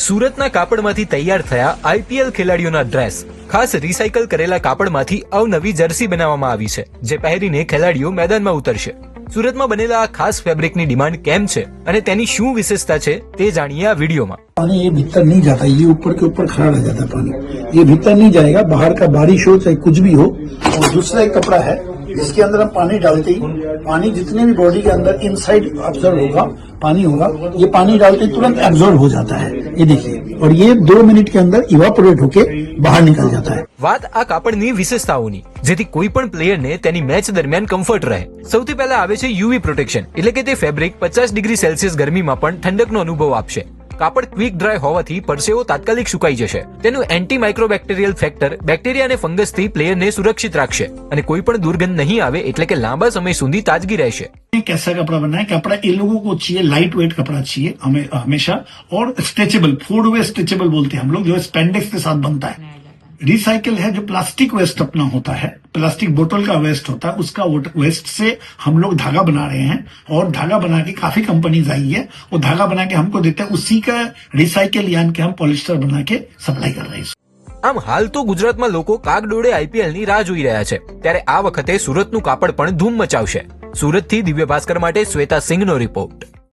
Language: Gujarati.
સુરતના કાપડમાંથી તૈયાર થયા આઈપીએલ ખેલાડીઓના ડ્રેસ ખાસ રિસાયકલ કરેલા કાપડમાંથી અવનવી જર્સી બનાવવામાં આવી છે, જે પહેરીને ખેલાડીઓ મેદાનમાં ઉતરશે. સુરતમાં બનેલા આ ખાસ ફેબ્રિકની ડિમાન્ડ કેમ છે અને તેની શું વિશેષતા છે તે જાણીએ આ વિડીયોમાં. पानी ये भीतर नहीं जाता, ये ऊपर के ऊपर खड़ा रह जाता पानी, ये भीतर नहीं जाएगा. बाहर का बारिश हो चाहे कुछ भी हो. और दूसरा एक कपड़ा है जिसके अंदर हम पानी डालते ही पानी जितने भी बॉडी के अंदर इनसाइड ऑब्जर्व होगा, पानी होगा, ये पानी डालते ही तुरंत एब्जॉर्ब हो जाता है. ये देखिए, और ये 2 मिनट के अंदर इवापोरेट होके બહાર નીકળ જતા હૈ. વાત આ કાપડની વિશેષતાઓની, જેથી કોઈ પણ પ્લેયરને તેની મેચ દરમિયાન કમ્ફર્ટ રહે. સૌથી પહેલા આવે છે યુવી પ્રોટેક્શન, એટલે કે તે ફેબ્રિક 50 ડિગ્રી સેલ્સિયસ ગરમીમાં પણ ઠંડકનો અનુભવ આપશે. કાપડ ક્વિક ડ્રાય હોવાથી પરસેવો તાત્કાલિક સુકાઈ જશે. તેનું એન્ટી માઇક્રોબેક્ટેરિયલ ફેક્ટર બેક્ટેરિયા અને ફંગસથી પ્લેયરને સુરક્ષિત રાખશે અને કોઈ પણ દુર્ગંધ નહીં આવે, એટલે કે લાંબા સમય સુધી તાજગી રહેશે. कैसा कपड़ा बनना है? कपड़ा इन लोगों को चाहिए लाइट वेट कपड़ा चाहिए हमें हमेशा, और स्ट्रेचेबल, फूड वे स्ट्रेचेबल बोलते हैं हम लोग, जो स्पेंडेक्स के साथ बनता है. रिसाइकिल है जो प्लास्टिक वेस्ट अपना होता है, प्लास्टिक बोतल का वेस्ट होता है, उसका वेस्ट से हम लोग धागा बना रहे हैं. और धागा बना के काफी कंपनीज आई है, वो धागा बना के हमको देते हैं, उसी का रिसाइकिल यानी कि हम पॉलिस्टर बना के सप्लाई कर रहे हैं. આમ હાલ તો ગુજરાતમાં લોકો કાગડોળે આઈપીએલની રાહ જોઈ રહ્યા છે, ત્યારે આ વખતે સુરતનું કાપડ પણ ધૂમ મચાવશે. સુરતથી દિવ્ય ભાસ્કર માટે શ્વેતા સિંઘનો રિપોર્ટ.